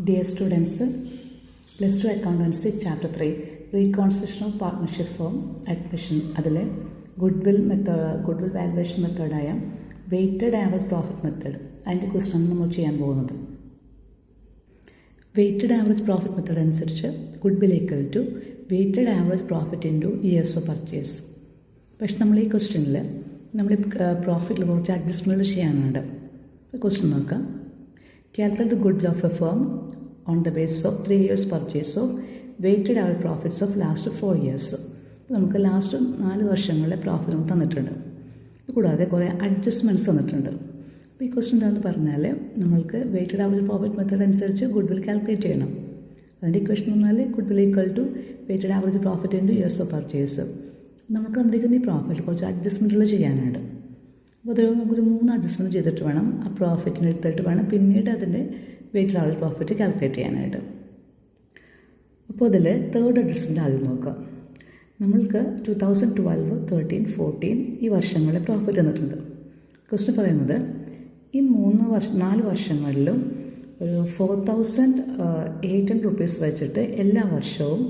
Dear students, Plus 2 Accountancy Chapter 3 Reconstitution of Partnership Firm Admission അതിലെ goodwill valuation മെത്തേഡായ weighted average profit method അതിൻ്റെ ക്വസ്റ്റ്യനാണ് നമ്മൾ ചെയ്യാൻ പോകുന്നത്. വെയ്റ്റഡ് ആവറേജ് പ്രോഫിറ്റ് മെത്തേഡ് അനുസരിച്ച് goodwill equal to weighted average profit into years of purchase. പക്ഷെ നമ്മൾ ഈ ക്വസ്റ്റ്യനിൽ നമ്മൾ പ്രോഫിറ്റിൽ കുറച്ച് അഡ്ജസ്റ്റ്മെൻറ്റ് ചെയ്യാനുണ്ട്. ക്വസ്റ്റ്യൻ നോക്കാം. Calculate the goodwill of a firm on the basis of 3 years purchase of weighted average profits of last 4 years. നമുക്ക് last 4 വർഷങ്ങളിലെ പ്രോഫിറ്റ് നമുക്ക് തന്നിട്ടുണ്ട്. കൂടാതെ കുറേ അഡ്ജസ്റ്റ്മെൻറ്റ്സ് തന്നിട്ടുണ്ട്. അപ്പോൾ ഈ ക്വസ്റ്റ്യൻ എന്താണെന്ന് പറഞ്ഞാൽ നമ്മൾക്ക് വെയ്റ്റഡ് ആവറേജ് പ്രോഫിറ്റ് മെത്തേഡ് അനുസരിച്ച് ഗുഡ്വിൽ കാൽക്കുലേറ്റ് ചെയ്യണം. അതിൻ്റെ ഇക്വേഷൻ പറഞ്ഞാൽ goodwill equal to weighted average profit into years of purchase. നമുക്ക് തന്നിരിക്കുന്ന ഈ പ്രോഫിറ്റ് കുറച്ച് അഡ്ജസ്റ്റ്മെൻറ്റുകൾ ചെയ്യാനായിട്ട്. അപ്പോൾ അത് നമുക്കൊരു 3 അഡ്ജസ്റ്റ്മെൻറ്റ് ചെയ്തിട്ട് വേണം ആ പ്രോഫിറ്റിന് എടുത്തിട്ട് വേണം പിന്നീട് അതിൻ്റെ വെയ്റ്റഡ് ആവറേജ് പ്രോഫിറ്റ് കാൽക്കുലേറ്റ് ചെയ്യാനായിട്ട്. അപ്പോൾ അതിൽ തേർഡ് അഡ്ജസ്റ്റ്മെൻറ്റ് ആദ്യം നോക്കാം. നമ്മൾക്ക് 2012, 13, 14 ഈ വർഷങ്ങളിലെ പ്രോഫിറ്റ് തന്നിട്ടുണ്ട്. ക്വസ്റ്റ്യൻ പറയുന്നത് ഈ 4 വർഷങ്ങളിലും ഒരു 4,800 റുപ്പീസ് വെച്ചിട്ട് എല്ലാ വർഷവും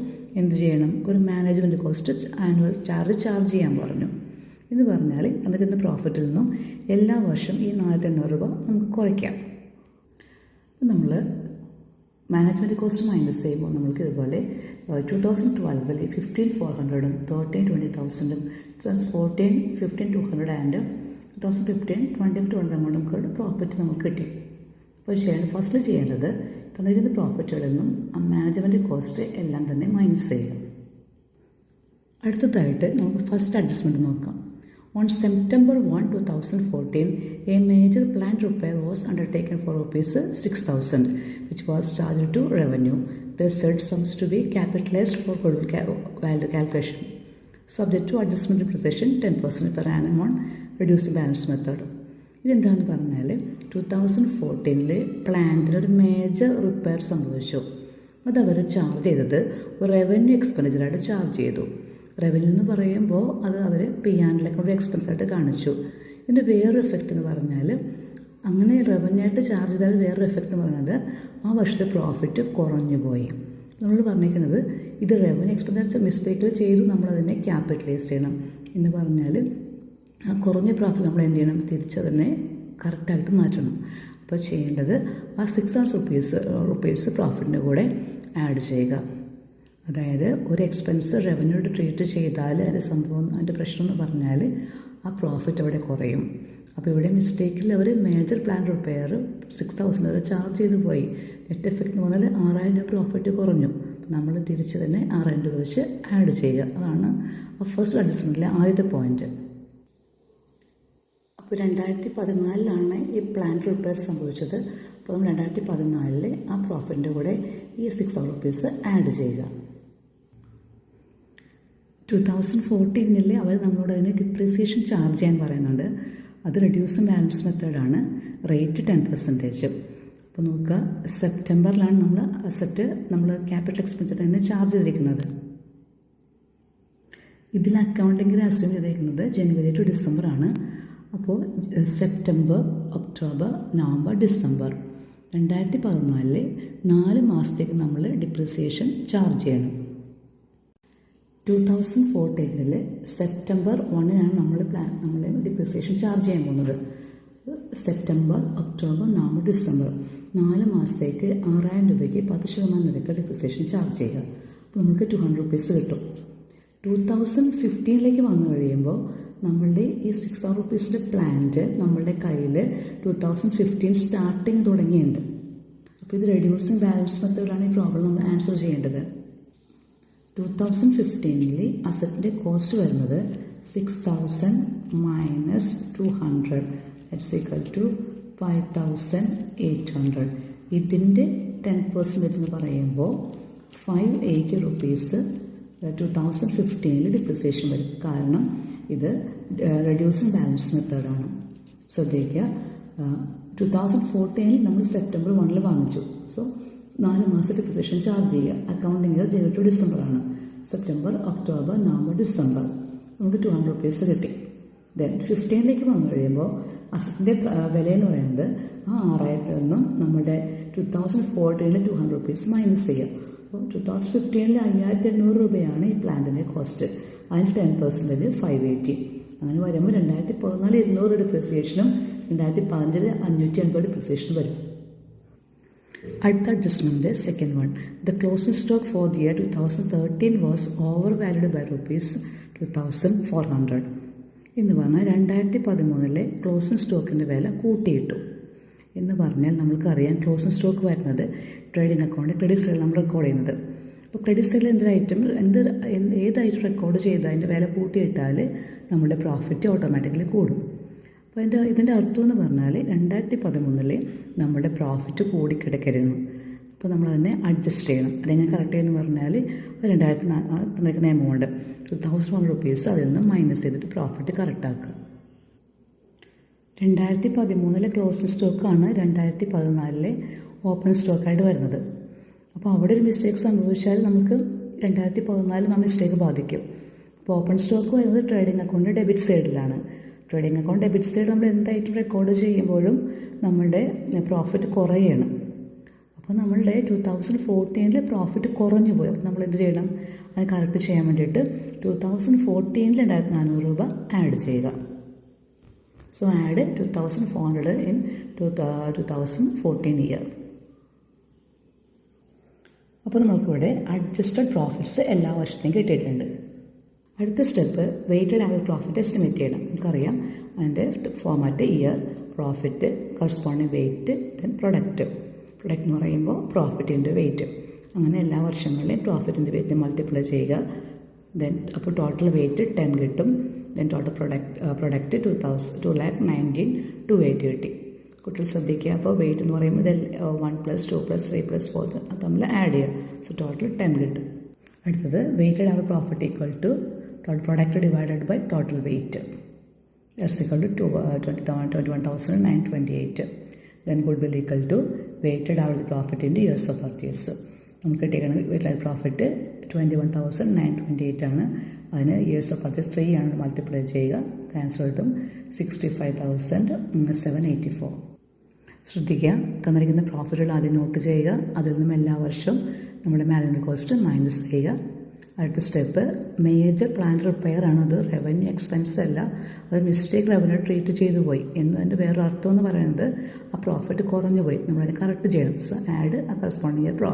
എന്ത് ചെയ്യണം, ഒരു മാനേജ്മെൻറ്റ് കോസ്റ്റ് ആനുവൽ ചാർജ് ചെയ്യാൻ പറഞ്ഞു. എന്ന് പറഞ്ഞാൽ അതിൻ്റെ പ്രോഫിറ്റിൽ നിന്നും എല്ലാ വർഷം ഈ 4,800 രൂപ നമുക്ക് കുറയ്ക്കാം. നമ്മൾ മാനേജ്മെൻറ്റ് കോസ്റ്റ് മൈനസ് ചെയ്യുമ്പോൾ നമ്മൾക്ക് ഇതുപോലെ 2012 15,400 13 20,000 2014 15,200 ആൻഡ് 2015 20,200 നമുക്ക് പ്രോഫിറ്റ് നമുക്ക് കിട്ടി. അപ്പോൾ ഫസ്റ്റ് ചെയ്യേണ്ടത് തന്നിരിക്കുന്ന പ്രോഫിറ്റുകളിൽ നിന്നും ആ മാനേജ്മെൻറ്റ് കോസ്റ്റ് എല്ലാം തന്നെ മൈനസ് ചെയ്യുക. അടുത്തതായിട്ട് നമുക്ക് ഫസ്റ്റ് അഡ്ജസ്റ്റ്മെൻറ്റ് നോക്കാം. On September 1, 2014, a major plant repair was undertaken for rupees 6,000, which was charged to revenue. The said sums to be capitalized for goodwill value calculation, subject to adjustment depreciation 10% per annum on reducing balance method. ഇതെന്താണെന്ന് പറഞ്ഞാൽ 2014 പ്ലാന്റിന് ഒരു major repair സംഭവിച്ചു. അതവർ charge ചെയ്തത് ഒരു revenue എക്സ്പെൻഡിച്ചറായിട്ട് charge ചെയ്തു. Revenue എന്ന് പറയുമ്പോൾ അത് അവർ പിയാനിലൊക്കെ ഒരു എക്സ്പെൻസായിട്ട് കാണിച്ചു. ഇതിൻ്റെ വേറൊരു എഫക്റ്റ് എന്ന് പറഞ്ഞാൽ അങ്ങനെ റവന്യൂ ആയിട്ട് ചാർജ് ചെയ്താൽ വേറൊരു എഫക്റ്റ് എന്ന് പറയുന്നത് ആ വർഷത്തെ പ്രോഫിറ്റ് കുറഞ്ഞു പോയി. നമ്മൾ പറഞ്ഞിരിക്കുന്നത് ഇത് റവന്യൂ എക്സ്പെൻസ് മിസ്റ്റേക്കിൽ ചെയ്തു നമ്മളതിനെ ക്യാപിറ്റലൈസ് ചെയ്യണം എന്ന് പറഞ്ഞാൽ ആ കുറഞ്ഞ പ്രോഫിറ്റ് നമ്മൾ എന്ത് ചെയ്യണം, തിരിച്ചതിനെ കറക്റ്റായിട്ട് മാറ്റണം. അപ്പോൾ ചെയ്യേണ്ടത് ആ 6,000 റുപ്പീസ് പ്രോഫിറ്റിൻ്റെ കൂടെ ആഡ് ചെയ്യുക. അതായത് ഒരു എക്സ്പെൻസ് റവന്യൂ ട്രീറ്റ് ചെയ്താൽ അതിൻ്റെ സംഭവം അതിൻ്റെ പ്രശ്നം എന്ന് പറഞ്ഞാൽ ആ പ്രോഫിറ്റ് അവിടെ കുറയും. അപ്പോൾ ഇവിടെ മിസ്റ്റേക്കിൽ അവർ മേജർ പ്ലാൻ റിപ്പയർ 6,000 വരെ ചാർജ് ചെയ്ത് പോയി. നെറ്റ് എഫക്റ്റ് എന്ന് പറഞ്ഞാൽ 6,000 രൂപ പ്രോഫിറ്റ് കുറഞ്ഞു. നമ്മൾ തിരിച്ച് തന്നെ 6,000 രൂപ വെച്ച് ആഡ് ചെയ്യുക. അതാണ് ആ ഫസ്റ്റ് അഡ്ജസ്റ്റ്മെൻറ്റിലെ ആദ്യത്തെ പോയിൻറ്റ്. അപ്പോൾ 2014 ഈ പ്ലാൻ റിപ്പയർ സംഭവിച്ചത്. അപ്പോൾ നമ്മൾ 2014 ആ പ്രോഫിറ്റിൻ്റെ കൂടെ ഈ 6,000 റുപ്പീസ് ആഡ് ചെയ്യുക. 2014 അവർ നമ്മളോട് അതിന് ഡിപ്രീസിയേഷൻ ചാർജ് ചെയ്യാൻ പറയുന്നുണ്ട്. അത് റെഡ്യൂസിങ് ബാലൻസ് മെത്തേഡാണ്. റേറ്റ് 10%. അപ്പോൾ നോക്കുക, സെപ്റ്റംബറിലാണ് നമ്മൾ അസറ്റ് നമ്മൾ ക്യാപിറ്റൽ എക്സ്പെൻഡിച്ചർ തന്നെ ചാർജ് ചെയ്തിരിക്കുന്നത്. ഇതിൽ അക്കൗണ്ടിങ്ങിൽ അസ്യൂം ചെയ്തിരിക്കുന്നത് ജനുവരി ടു ഡിസംബർ ആണ്. അപ്പോൾ സെപ്റ്റംബർ, ഒക്ടോബർ, നവംബർ, ഡിസംബർ 2014 4 മാസത്തേക്ക് നമ്മൾ ഡിപ്രീസിയേഷൻ ചാർജ് ചെയ്യണം. 2014 സെപ്റ്റംബർ 1 നമ്മൾ ഡിപ്രീസിയേഷൻ ചാർജ് ചെയ്യാൻ പോകുന്നത്. സെപ്റ്റംബർ, ഒക്ടോബർ, നവംബർ, ഡിസംബർ 4 മാസത്തേക്ക് 6,000 രൂപയ്ക്ക് 10% നിരക്ക് ഡിപ്രീസിയേഷൻ ചാർജ് ചെയ്യുക. അപ്പോൾ നമുക്ക് 200 റുപ്പീസ് കിട്ടും. 2015 വന്നു കഴിയുമ്പോൾ നമ്മളുടെ ഈ 6,000 റുപ്പീസിൻ്റെ പ്ലാന്റ് നമ്മളുടെ കയ്യിൽ 2015 സ്റ്റാർട്ടിങ് തുടങ്ങിയിട്ടുണ്ട്. അപ്പോൾ ഇത് റെഡ്യൂസിങ് ബാലൻസ് മെത്തേഡാണ് ഈ പ്രോബ്ലം നമ്മൾ ആൻസർ ചെയ്യേണ്ടത്. 2015 അസറ്റിൻ്റെ കോസ്റ്റ് വരുന്നത് 6,000 മൈനസ് 200 ദാറ്റ്സ് ഈക്വൽ ടു 5,800. ഇതിൻ്റെ 10% എന്ന് പറയുമ്പോൾ 580 റുപ്പീസ് 2015 ഡിപ്രിസിയേഷൻ വരും. കാരണം ഇത് റെഡ്യൂസിങ് ബാലൻസ് മെത്തേഡാണ്. ശ്രദ്ധിക്കുക, 2014 നമ്മൾ സെപ്റ്റംബർ 1 വാങ്ങിച്ചു. സോ 4 മാസം ഡിപ്രിസിയേഷൻ ചാർജ് ചെയ്യുക. Accounting year January to December ആണ്. സെപ്റ്റംബർ, ഒക്ടോബർ, നവംബർ, ഡിസംബർ നമുക്ക് 200 റുപ്പീസ് കിട്ടി. ദെൻ 15 വന്നു കഴിയുമ്പോൾ അസറ്റിൻ്റെ വില എന്ന് പറയുന്നത് ആ 6,000 നിന്നും നമ്മുടെ 2014 200 റുപ്പീസ് മൈനസ് ചെയ്യുക. അപ്പോൾ 2015 5800 രൂപയാണ് ഈ പ്ലാന്റിൻ്റെ കോസ്റ്റ്. അതിന് 10% 580. അങ്ങനെ വരുമ്പോൾ 2014 200 ഡിപ്രിസിയേഷനും 2015 580 ഡിപ്രിസിയേഷനും വരും. അടുത്ത adjustment second one. The closing stock for the year 2013 was overvalued by ₹2400 എന്ന് പറഞ്ഞാൽ 2013 ക്ലോസിംഗ് സ്റ്റോക്കിൻ്റെ വില കൂട്ടിയിട്ടു എന്ന് പറഞ്ഞാൽ നമ്മൾക്കറിയാം ക്ലോസിംഗ് സ്റ്റോക്ക് വരുന്നത് ട്രേഡിംഗ് അക്കൗണ്ട് ക്രെഡിറ്റ് സൈഡിൽ നമ്മൾ റെക്കോർഡ് ചെയ്യുന്നത്. അപ്പോൾ ക്രെഡിറ്റ് സൈഡിൽ ഏത് ഐറ്റം റെക്കോർഡ് ചെയ്ത് അതിൻ്റെ വില കൂട്ടിയിട്ടാൽ നമ്മുടെ പ്രോഫിറ്റ് ഓട്ടോമാറ്റിക്കലി കൂടും. അപ്പോൾ ഇതിൻ്റെ അർത്ഥം എന്ന് പറഞ്ഞാൽ 2013 നമ്മുടെ പ്രോഫിറ്റ് കൂടിക്കിടക്കരുന്നു. അപ്പോൾ നമ്മളതിനെ അഡ്ജസ്റ്റ് ചെയ്യണം. അല്ലെങ്കിൽ കറക്റ്റ് എന്ന് പറഞ്ഞാൽ 2000 എമൗണ്ട് 2100 റുപ്പീസ് അതിൽ നിന്ന് മൈനസ് ചെയ്തിട്ട് പ്രോഫിറ്റ് കറക്റ്റാക്കുക. 2013 ക്ലോസിംഗ് സ്റ്റോക്കാണ് 2014 ഓപ്പൺ സ്റ്റോക്കായിട്ട് വരുന്നത്. അപ്പോൾ അവിടെ ഒരു മിസ്റ്റേക്ക് സംഭവിച്ചാൽ നമുക്ക് 2014 ആ മിസ്റ്റേക്ക് ബാധിക്കും. അപ്പോൾ ഓപ്പൺ സ്റ്റോക്ക് വരുന്നത് ട്രേഡിംഗ് അക്കൗണ്ട് ഡെബിറ്റ് സൈഡിലാണ്. ട്രേഡിംഗ് അക്കൗണ്ട് ഡെബിറ്റ് സൈഡ് നമ്മൾ എന്തായിട്ടും റെക്കോർഡ് ചെയ്യുമ്പോഴും നമ്മളുടെ പ്രോഫിറ്റ് കുറയണം. അപ്പോൾ നമ്മളുടെ 2014 പ്രോഫിറ്റ് കുറഞ്ഞു പോയി. അപ്പോൾ നമ്മൾ എന്ത് ചെയ്യണം? അത് കറക്റ്റ് ചെയ്യാൻ വേണ്ടിയിട്ട് 2014 2400 രൂപ ആഡ് ചെയ്യുക. So add 2400 in 2014 year. അപ്പോൾ നമുക്കിവിടെ അഡ്ജസ്റ്റഡ് പ്രോഫിറ്റ്സ് എല്ലാ വർഷത്തെയും കിട്ടിയിട്ടുണ്ട്. അടുത്ത step weighted average profit estimate ചെയ്യണം. നമുക്കറിയാം അതിൻ്റെ format year, profit, corresponding weight, then product എന്ന് പറയുമ്പോൾ പ്രോഫിറ്റിൻ്റെ വെയ്റ്റ്. അങ്ങനെ എല്ലാ വർഷങ്ങളിലെയും പ്രോഫിറ്റിൻ്റെ വെയ്റ്റ് മൾട്ടിപ്ലൈ ചെയ്യുക. ദെൻ അപ്പോൾ ടോട്ടൽ വെയ്റ്റ് 10 കിട്ടും. ദെൻ ടോട്ടൽ പ്രൊഡക്റ്റ് 2,19,280 കിട്ടി. കുട്ടികൾ ശ്രദ്ധിക്കുക. അപ്പോൾ വെയ്റ്റ് എന്ന് പറയുമ്പോൾ ഇതിൽ 1 + 2 + 3 + 4 അത് തമ്മിൽ ആഡ് ചെയ്യുക. സോ ടോട്ടൽ 10 കിട്ടും. അടുത്തത് weighted average profit equal to total product divided by total weight that's equal to 21,928. Then goodwill equal to weighted average profit in years of purchase. നമുക്ക് കിട്ടിയിരിക്കുന്നത് വെയ്റ്റഡ് പ്രോഫിറ്റ് 21,928 ആണ്. അതിന് ഇയേഴ്സ് ഓഫ് പർച്ചേസ് 3 ആണ് multiply ചെയ്യുക. Answer കിട്ടും 65,784. ശ്രദ്ധിക്കുക, തന്നിരിക്കുന്ന പ്രോഫിറ്റുകൾ ആദ്യം നോട്ട് ചെയ്യുക. അതിൽ നിന്നും എല്ലാ വർഷവും നമ്മുടെ മാനേജ്മെൻറ്റ് കോസ്റ്റ് മൈനസ് ചെയ്യുക. അടുത്ത സ്റ്റെപ്പ് മേജർ പ്ലാൻ റിപ്പയർ ആണ്. അത് റവന്യൂ എക്സ്പെൻസ് അല്ല, അത് മിസ്റ്റേക്ക് റവന്യൂ ട്രീറ്റ് ചെയ്തു പോയി എന്നതിൻ്റെ വേറൊരു അർത്ഥം എന്ന് പറയുന്നത് ആ പ്രോഫിറ്റ് കുറഞ്ഞു പോയി. നമ്മളതിനെ കറക്റ്റ് ചെയ്യണം. സോ ആഡ് ആ കറസ്പോണ്ടിങ് ഇയർ പ്രോഫിറ്റ്.